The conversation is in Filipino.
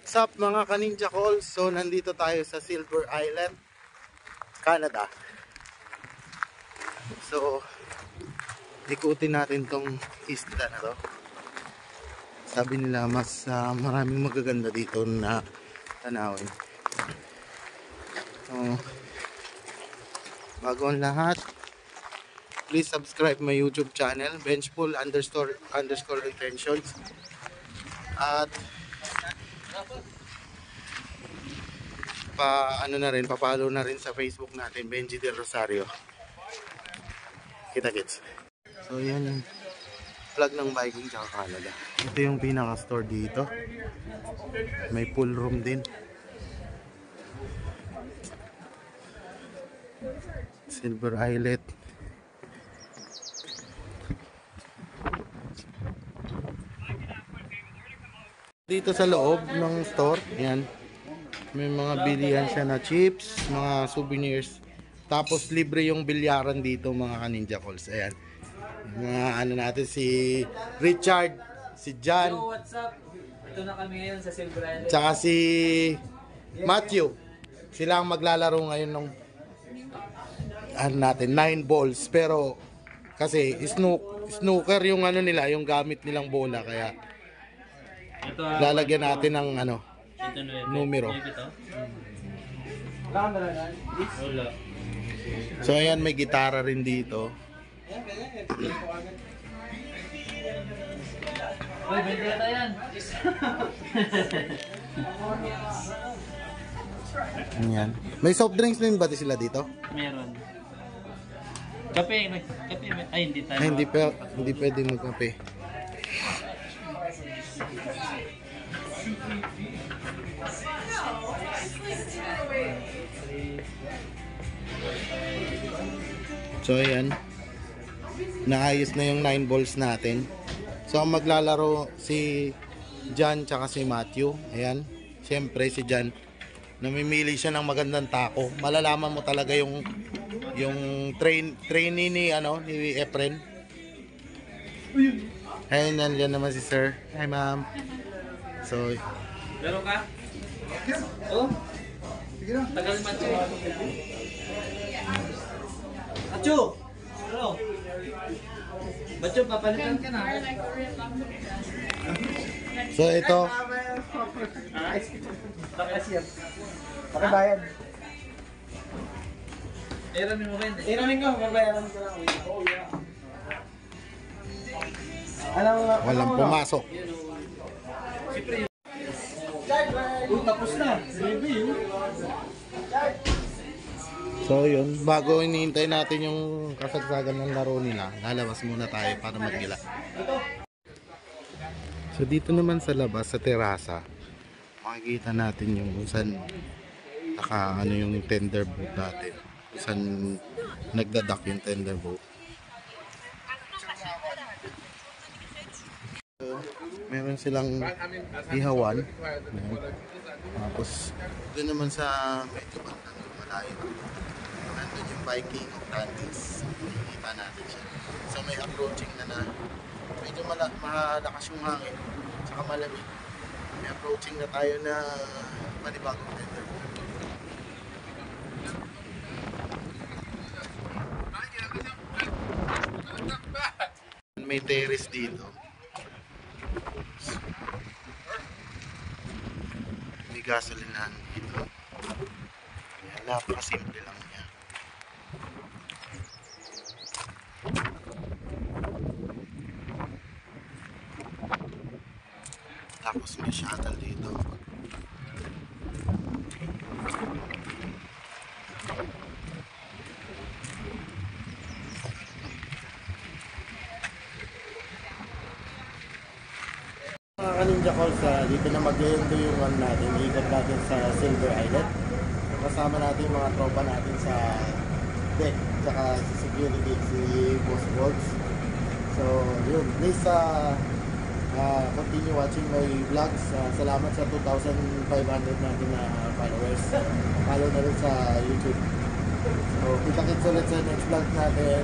What's up mga ka-Ninja Calls? So nandito tayo sa Silver Island, Canada. So ikutin natin tong isla na to. Sabi nila mas maraming magaganda dito na tanawin. So bago ang lahat, please subscribe my YouTube channel, Benchful _ Retentions. At pa-follow na rin sa Facebook natin, Benji Del Rosario. Kita-kits. So yan yung vlog ng biking sa Canada. Ito yung pinaka-store dito. May pool room din. Silver Islet. Dito sa loob ng store, yan. May mga bilihan siya na chips, mga souvenirs. Tapos libre yung bilyaran dito mga ka-Ninja Calls. Ayan. Mga ano natin, si Richard, si John. Yo, what's up? Ito na kami ngayon sa Silver Island. Tsaka si Matthew. Sila ang maglalaro ngayon ng ano natin, 9 balls. Pero kasi snooker yung ano nila, yung gamit nilang bola. Kaya ito, lalagyan natin ng ano, numero. Wala. So ayan, may gitara rin dito. Uy, benta tayo yan. Ayan. May soft drinks din ba sila dito? Meron. Kape, ay hindi tayo. Ay, hindi pwedeng magkape. So ayan, naayos na yung 9 balls natin. So ang maglalaro si John tsaka si Matthew. Ayan, siyempre si John, namimili siya ng magandang tako. Malalaman mo talaga yung trainee ni Efren. Ayun, nandiyan naman si Sir. Hi ma'am. So Meron ka? Oh? Sige na. Tagal Macho. Macho! Ano? Macho, papalitan ka na. So ito, Pakasir. Pakibayad. Iramin mo ba yun? Iramin ko, babayaran ko lang. Oh, yeah. Alam mo, walang pumasok. tapos na. Review. So yun, bago hinihintay natin yung kasagsagan ng laro nila, lalabas muna tayo para magila. So dito naman sa labas, sa terasa, makikita natin yung kung saan yung tender boat natin, kung saan nagdadak yung tender boat. So, meron silang ihawan. Tapos doon naman sa medyo bandang malayo, nandun yung Viking of Atlantis. Makikita natin siya. So may approaching na medyo malakas yung hangin, saka malamig. May approaching na tayo na panibagong tender. May terrace dito. May gasolinahan dito. Ayan, napakasimple lang niya. Tapos may shuttle dito. Mga ka-Ninja Calls, dito na mag-endo yung one natin. Iikot natin sa Silver Islet. Kasama natin yung mga tropa natin sa deck, tsaka sa security, si Boss Volts. So yun, please continue watching my vlogs. Salamat sa 2,500 natin na followers. Follow na rin sa YouTube. So kita-kits ulit sa next vlog natin.